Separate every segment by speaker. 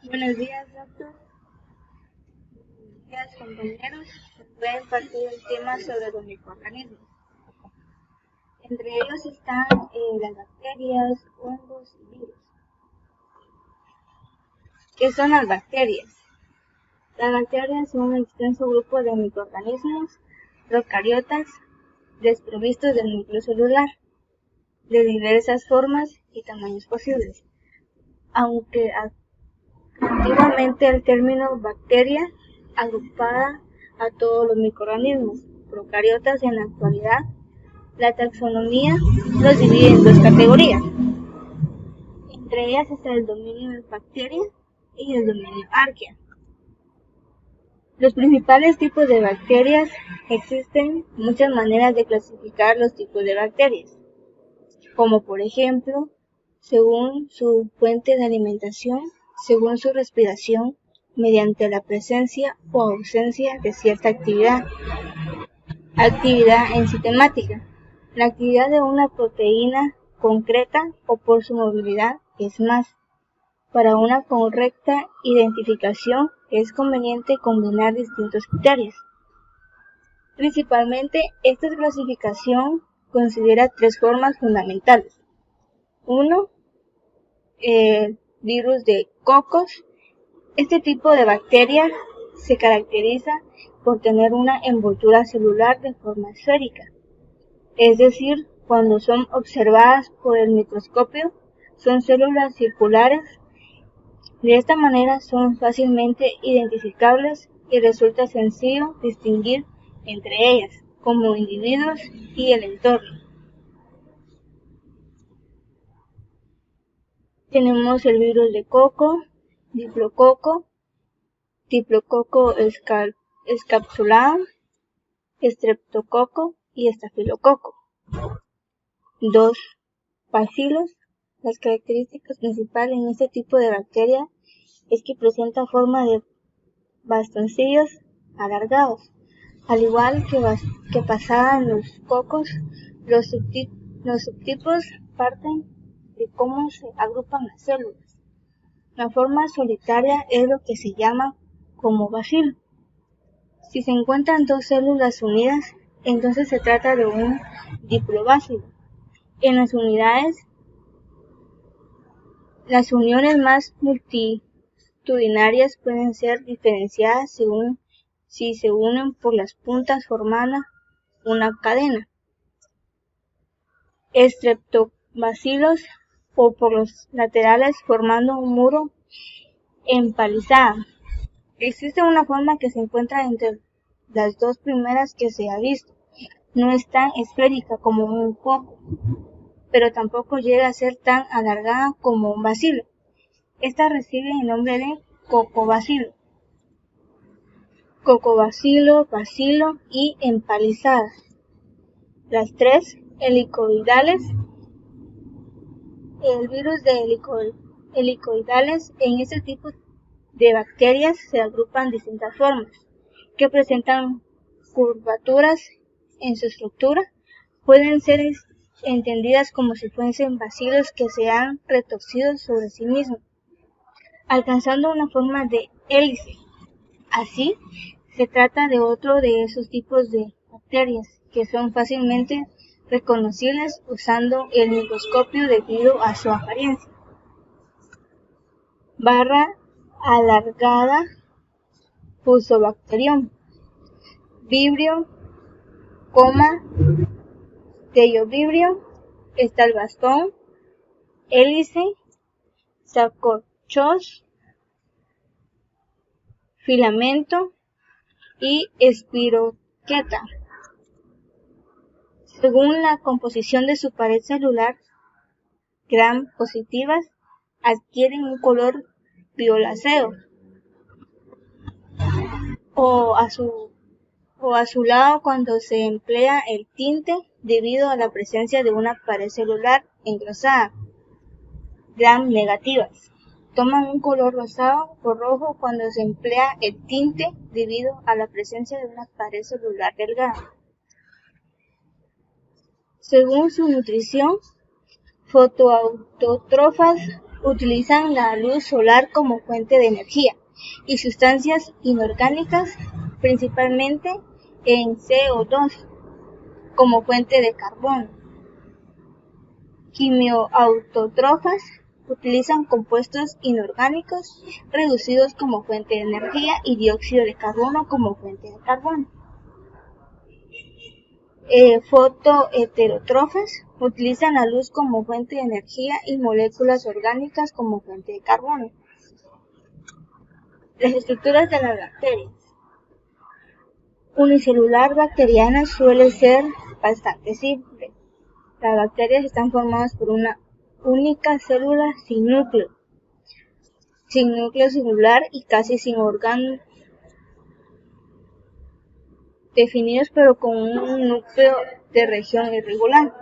Speaker 1: Buenos días, doctor. Buenos días, compañeros. Voy a impartir el tema sobre los microorganismos. Entre ellos están las bacterias, hongos y virus. ¿Qué son las bacterias? Las bacterias son un extenso grupo de microorganismos procariotas desprovistos del núcleo celular, de diversas formas y tamaños posibles. Aunque antiguamente el término bacteria agrupaba a todos los microorganismos procariotas, en la actualidad la taxonomía los divide en dos categorías. Entre ellas está el dominio de bacteria y el dominio arquea. Los principales tipos de bacterias: existen muchas maneras de clasificar los tipos de bacterias, como por ejemplo, según su fuente de alimentación, según su respiración, mediante la presencia o ausencia de cierta actividad. Actividad enzimática. La actividad de una proteína concreta o por su movilidad es más. Para una correcta identificación es conveniente combinar distintos criterios. Principalmente, esta clasificación considera tres formas fundamentales. 1. El virus de cocos. Este tipo de bacteria se caracteriza por tener una envoltura celular de forma esférica, es decir, cuando son observadas por el microscopio son células circulares. De esta manera son fácilmente identificables y resulta sencillo distinguir entre ellas como individuos y el entorno. Tenemos el virus de coco, diplococo escapsulado, estreptococo y estafilococo. 2. Bacilos. Las características principales en este tipo de bacteria es que presenta forma de bastoncillos alargados. Al igual que pasaba en los cocos, los subtipos parten de cómo se agrupan las células. La forma solitaria es lo que se llama como bacilo. Si se encuentran dos células unidas, entonces se trata de un diplobacilo. En las uniones más multitudinarias pueden ser diferenciadas según si se unen por las puntas formando una cadena, estreptobacilos, o por los laterales formando un muro empalizado. Existe una forma que se encuentra entre las dos primeras que se ha visto. No es tan esférica como un coco, pero tampoco llega a ser tan alargada como un bacilo. Esta recibe el nombre de cocobacilo. Cocobacilo, bacilo y empalizada. Las tres helicoidales. El virus de helicoidales. En este tipo de bacterias se agrupan distintas formas que presentan curvaturas en su estructura. Pueden ser entendidas como si fuesen bacilos que se han retorcido sobre sí mismos, alcanzando una forma de hélice. Así, se trata de otro de esos tipos de bacterias que son fácilmente reconocibles usando el microscopio debido a su apariencia. Barra alargada, Fusobacterium. Vibrio, Teiovibrio, está el bastón, hélice, sacochos, filamento y espiroqueta. Según la composición de su pared celular, gram positivas adquieren un color violáceo o azulado cuando se emplea el tinte debido a la presencia de una pared celular engrosada. Gram negativas toman un color rosado o rojo cuando se emplea el tinte debido a la presencia de una pared celular delgada. Según su nutrición, fotoautótrofas utilizan la luz solar como fuente de energía y sustancias inorgánicas, principalmente en CO2, como fuente de carbono. Quimioautótrofas utilizan compuestos inorgánicos reducidos como fuente de energía y dióxido de carbono como fuente de carbono. Fotoheterótrofas utilizan la luz como fuente de energía y moléculas orgánicas como fuente de carbono. Las estructuras de las bacterias. Unicelular bacteriana suele ser bastante simple. Las bacterias están formadas por una única célula sin núcleo celular y casi sin órganos definidos, pero con un núcleo de región irregular.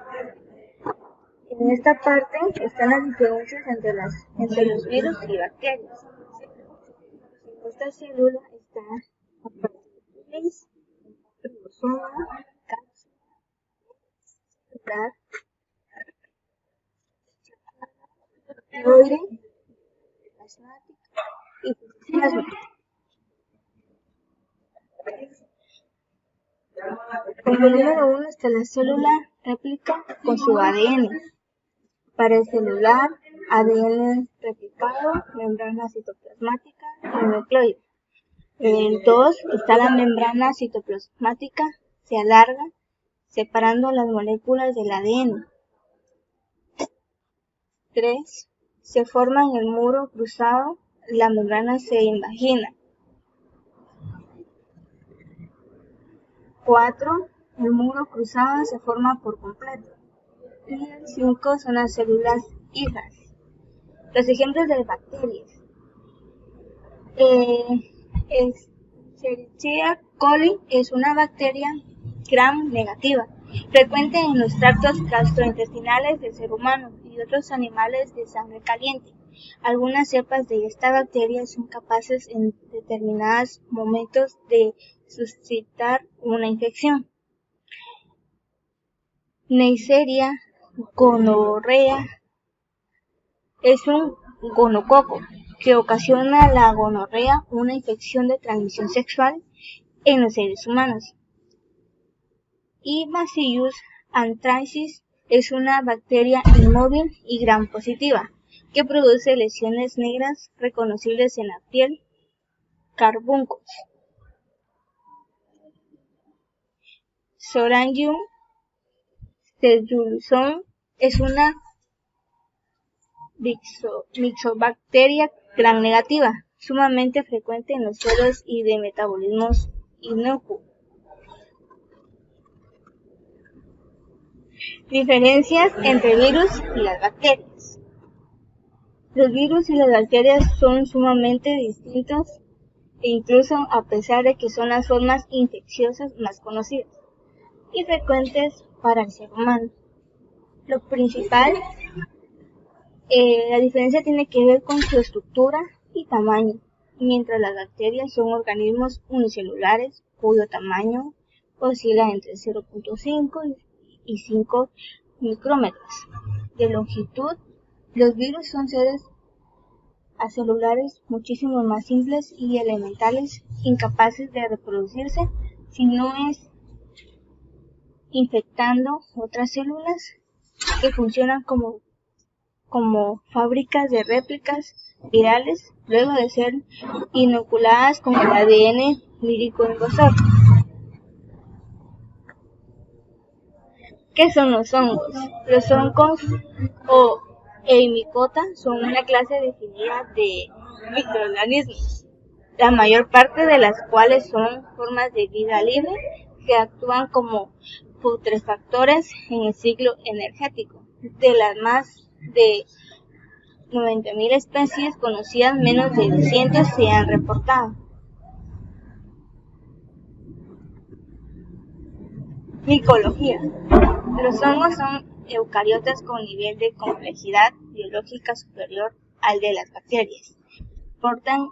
Speaker 1: En esta parte están las diferencias entre los virus y bacterias. Esta célula está a partir de cromosoma, cápsula, tiroide, plasmática y citoplasma. Como número 1 está la célula réplica con su ADN. Paracelular, ADN replicado, membrana citoplasmática y nucleoide. En el 2 está la membrana citoplasmática, se alarga, separando las moléculas del ADN. 3. Se forma en el muro cruzado, la membrana se invagina. 4. El muro cruzado se forma por completo. Y el 5 son las células hijas. Los ejemplos de bacterias. Escherichia coli es una bacteria gram negativa, frecuente en los tractos gastrointestinales del ser humano y otros animales de sangre caliente. Algunas cepas de esta bacteria son capaces en determinados momentos de suscitar una infección. Neisseria gonorrea es un gonococo que ocasiona la gonorrea, una infección de transmisión sexual en los seres humanos. Y Bacillus anthracis es una bacteria inmóvil y gram positiva que produce lesiones negras reconocibles en la piel, carbuncos. Sorangium cellulosa es una mixobacteria gram negativa, sumamente frecuente en los suelos y de metabolismo inocuo. Diferencias entre virus y las bacterias. Los virus y las bacterias son sumamente distintos, e incluso a pesar de que son las formas infecciosas más conocidas y frecuentes para el ser humano. Lo principal, la diferencia tiene que ver con su estructura y tamaño, mientras las bacterias son organismos unicelulares cuyo tamaño oscila entre 0.5 y 5 micrómetros de longitud. Los virus son seres acelulares muchísimo más simples y elementales, incapaces de reproducirse si no es infectando otras células que funcionan como fábricas de réplicas virales luego de ser inoculadas con el ADN vírico invasor. ¿Qué son los hongos? Los hongos o Heimicota son una clase definida de microorganismos, la mayor parte de las cuales son formas de vida libre que actúan como putrefactores en el ciclo energético. De las más de 90.000 especies conocidas, menos de 200 se han reportado. Micología. Los hongos son eucariotas con nivel de complejidad biológica superior al de las bacterias. Portan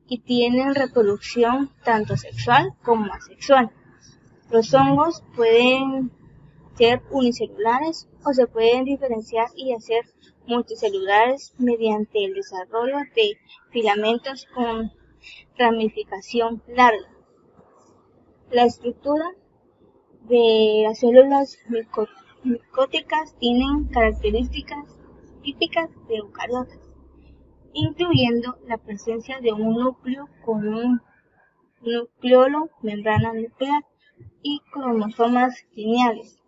Speaker 1: y tienen reproducción tanto sexual como asexual. Los hongos pueden ser unicelulares o se pueden diferenciar y hacer multicelulares mediante el desarrollo de filamentos con ramificación larga. La estructura de las células micóticas tienen características típicas de eucariotas, incluyendo la presencia de un núcleo con un nucleolo, membrana nuclear y cromosomas lineales.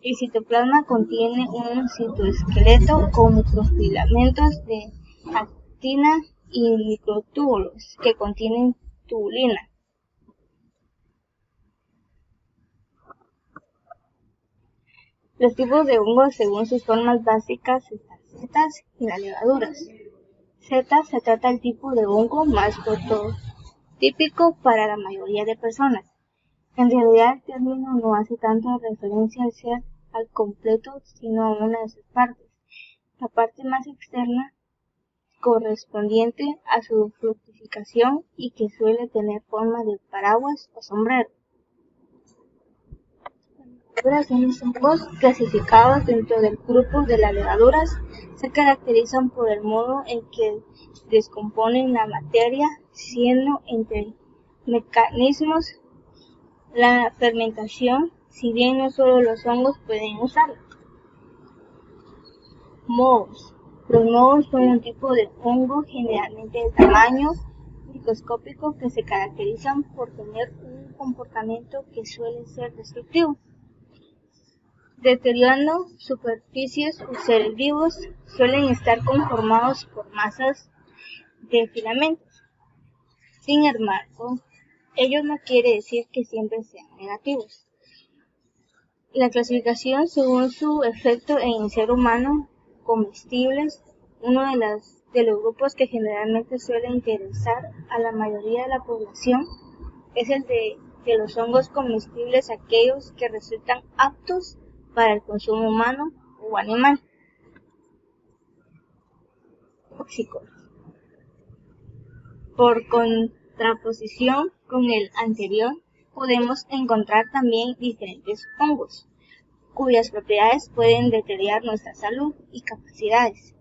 Speaker 1: El citoplasma contiene un citoesqueleto con microfilamentos de actina y microtúbulos que contienen tubulina. Los tipos de hongos según sus formas básicas están setas y las levaduras. Setas se trata del tipo de hongo más prototípico para la mayoría de personas. En realidad el término no hace tanta referencia al ser al completo, sino a una de sus partes, la parte más externa correspondiente a su fructificación y que suele tener forma de paraguas o sombrero. Las hongos clasificados dentro del grupo de las levaduras se caracterizan por el modo en que descomponen la materia, siendo entre mecanismos la fermentación, si bien no solo los hongos pueden usarla. Mohos. Los mohos son un tipo de hongo generalmente de tamaño microscópico que se caracterizan por tener un comportamiento que suele ser destructivo, deteriorando superficies o seres vivos. Suelen estar conformados por masas de filamentos. Sin embargo, ello no quiere decir que siempre sean negativos. La clasificación según su efecto en el ser humano: comestibles. Uno de los grupos que generalmente suele interesar a la mayoría de la población es el de los hongos comestibles, aquellos que resultan aptos para el consumo humano o animal. Tóxicos. Por contraposición con el anterior, podemos encontrar también diferentes hongos, cuyas propiedades pueden deteriorar nuestra salud y capacidades,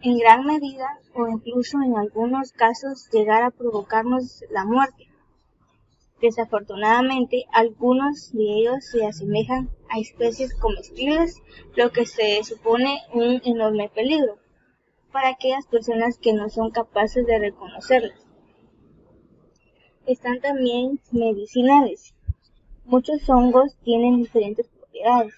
Speaker 1: en gran medida o incluso en algunos casos llegar a provocarnos la muerte. Desafortunadamente, algunos de ellos se asemejan a especies comestibles, lo que se supone un enorme peligro para aquellas personas que no son capaces de reconocerlas. Están también medicinales. Muchos hongos tienen diferentes propiedades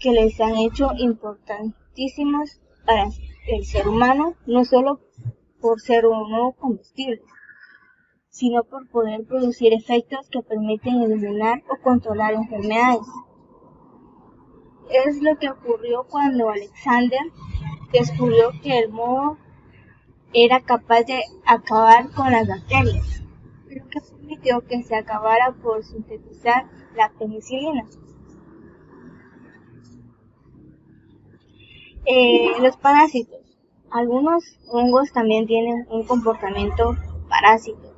Speaker 1: que les han hecho importantísimos para el ser humano, no solo por ser no comestibles, sino por poder producir efectos que permiten eliminar o controlar enfermedades. Es lo que ocurrió cuando Alexander descubrió que el moho era capaz de acabar con las bacterias, lo que permitió que se acabara por sintetizar la penicilina. Los parásitos. Algunos hongos también tienen un comportamiento parásito,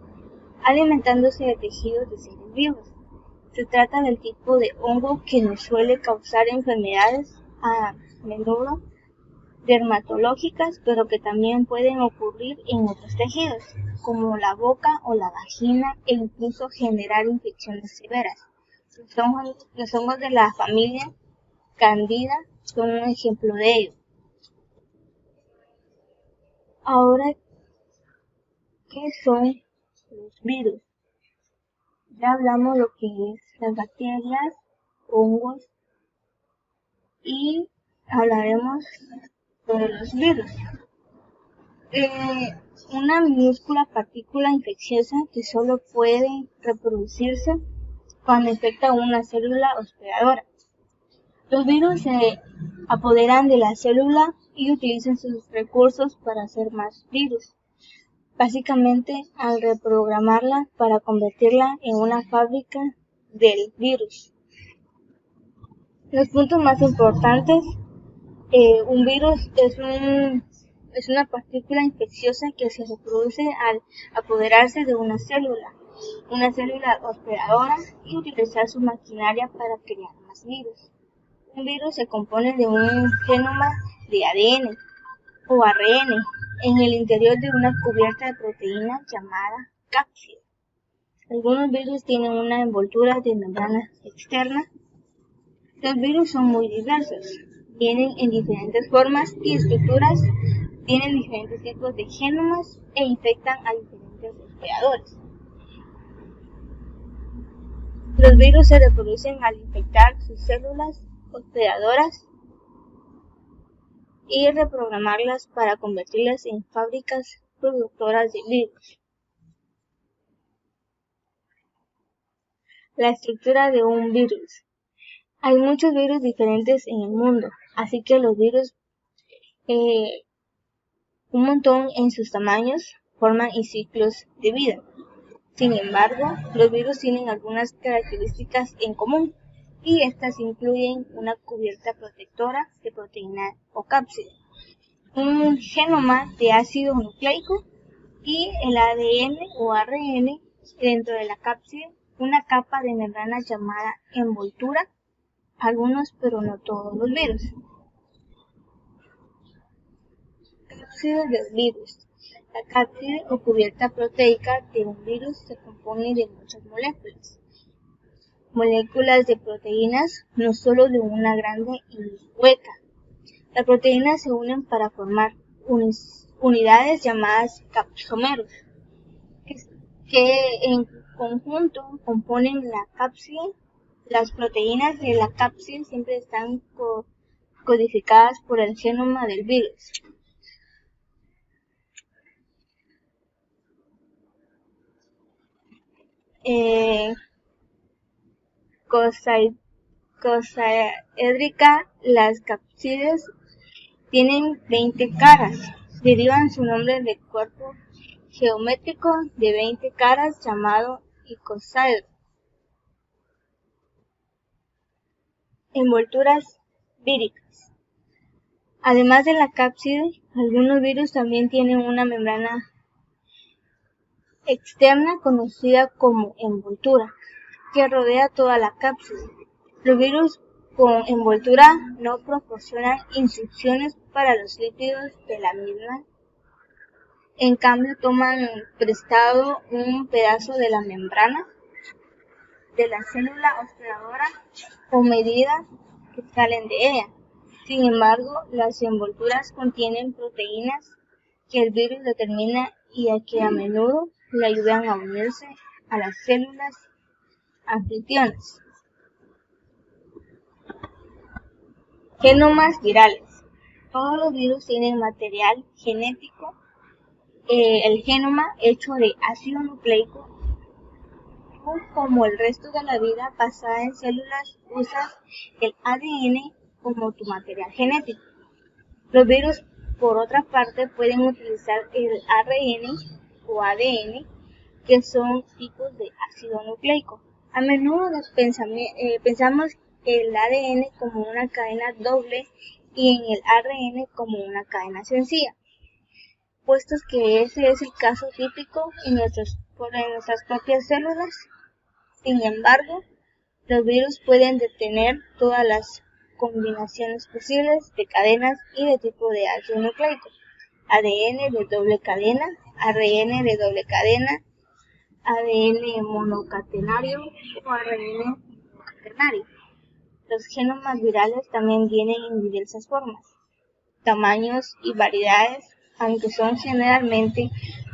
Speaker 1: alimentándose de tejidos de seres vivos. Se trata del tipo de hongo que nos suele causar enfermedades, a menudo dermatológicas, pero que también pueden ocurrir en otros tejidos, como la boca o la vagina, e incluso generar infecciones severas. Los hongos de la familia Candida son un ejemplo de ello. Ahora, ¿qué son los virus? Ya hablamos lo que es las bacterias, hongos, y hablaremos sobre los virus. Una minúscula partícula infecciosa que solo puede reproducirse cuando infecta una célula hospedadora. Los virus se apoderan de la célula y utilizan sus recursos para hacer más virus, básicamente al reprogramarla para convertirla en una fábrica del virus. Los puntos más importantes: un virus es una partícula infecciosa que se reproduce al apoderarse de una célula hospedadora, y utilizar su maquinaria para crear más virus. Un virus se compone de un genoma de ADN o ARN en el interior de una cubierta de proteína llamada cápside. Algunos virus tienen una envoltura de membrana externa. Los virus son muy diversos, vienen en diferentes formas y estructuras, tienen diferentes tipos de genomas e infectan a diferentes hospedadores. Los virus se reproducen al infectar sus células hospedadoras y reprogramarlas para convertirlas en fábricas productoras de virus. La estructura de un virus. Hay muchos virus diferentes en el mundo, así que los virus, un montón en sus tamaños, formas y ciclos de vida. Sin embargo, los virus tienen algunas características en común, y estas incluyen una cubierta protectora de proteína o cápside, un genoma de ácido nucleico y el ADN o ARN dentro de la cápside, una capa de membrana llamada envoltura, algunos pero no todos los virus. Cápside del virus. La cápside o cubierta proteica de un virus se compone de muchas moléculas de proteínas, no solo de una grande y hueca. Las proteínas se unen para formar unidades llamadas capsómeros, que en conjunto componen la cápside. Las proteínas de la cápside siempre están codificadas por el genoma del virus. Cosaédrica, las cápsides tienen 20 caras, derivan su nombre del cuerpo geométrico de 20 caras llamado icosaedro. Envolturas víricas. Además de la cápside, algunos virus también tienen una membrana externa conocida como envoltura, que rodea toda la cápside. Los virus con envoltura no proporcionan instrucciones para los lípidos de la misma. En cambio, toman prestado un pedazo de la membrana de la célula hospedadora o medidas que salen de ella. Sin embargo, las envolturas contienen proteínas que el virus determina y que a menudo le ayudan a unirse a las células anfitrionas. Genomas virales. Todos los virus tienen material genético, el genoma hecho de ácido nucleico. Como el resto de la vida basada en células, usas el ADN como tu material genético. Los virus, por otra parte, pueden utilizar el ARN o ADN, que son tipos de ácido nucleico. A menudo pensamos el ADN como una cadena doble y en el ARN como una cadena sencilla, puesto que ese es el caso típico en nuestras propias células. Sin embargo, los virus pueden tener todas las combinaciones posibles de cadenas y de tipo de ácido nucleico: ADN de doble cadena, ARN de doble cadena, ADN monocatenario o ARN monocatenario. Los genomas virales también vienen en diversas formas, tamaños y variedades, aunque son generalmente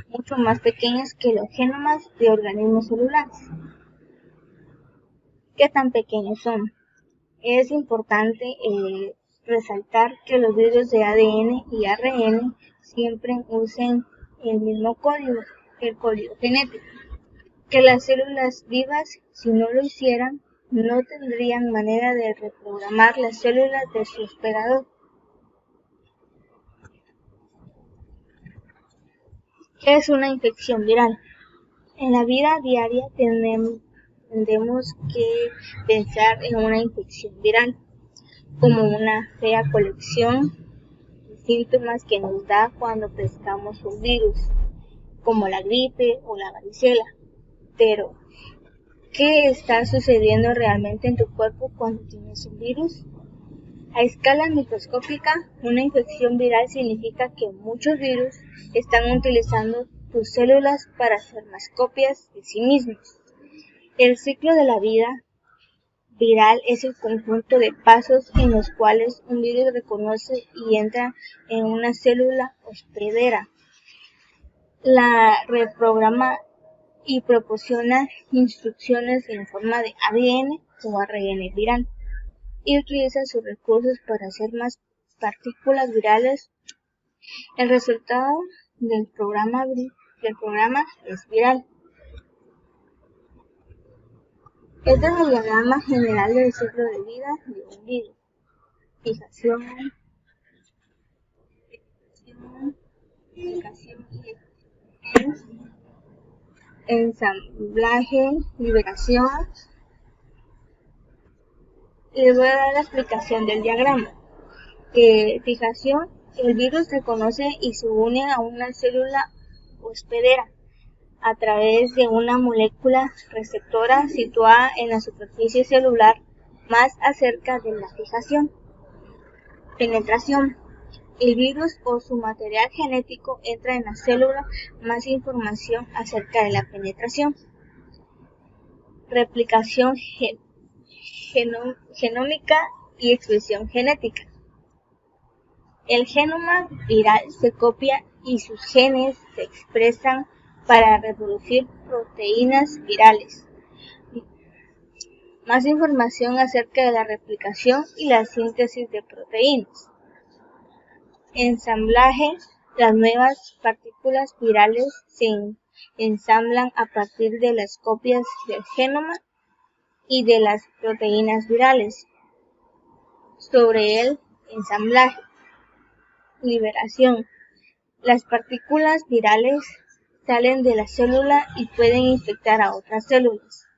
Speaker 1: mucho más pequeños que los genomas de organismos celulares. ¿Qué tan pequeños son? Es importante resaltar que los virus de ADN y ARN siempre usen el mismo código, el código genético, que las células vivas, si no lo hicieran, no tendrían manera de reprogramar las células de su hospedador. ¿Qué es una infección viral? En la vida diaria tendemos que pensar en una infección viral como una fea colección de síntomas que nos da cuando pescamos un virus, como la gripe o la varicela. Pero, ¿qué está sucediendo realmente en tu cuerpo cuando tienes un virus? A escala microscópica, una infección viral significa que muchos virus están utilizando tus células para hacer más copias de sí mismos. El ciclo de la vida viral es el conjunto de pasos en los cuales un virus reconoce y entra en una célula hospedera, la reprograma y proporciona instrucciones en forma de ADN o ARN viral, y utiliza sus recursos para hacer más partículas virales. El resultado del programa es viral. Este es el diagrama general del ciclo de vida de un virus: fijación, replicación y ensamblaje, liberación. Les voy a dar la explicación del diagrama. Fijación: el virus reconoce y se une a una célula hospedera a través de una molécula receptora situada en la superficie celular más acerca de la fijación. Penetración: el virus o su material genético entra en la célula. Más información acerca de la penetración. Replicación genómica y expresión genética. El genoma viral se copia y sus genes se expresan para reproducir proteínas virales. Más información acerca de la replicación y la síntesis de proteínas. Ensamblaje: las nuevas partículas virales se ensamblan a partir de las copias del genoma y de las proteínas virales sobre el ensamblaje. Liberación: las partículas virales salen de la célula y pueden infectar a otras células.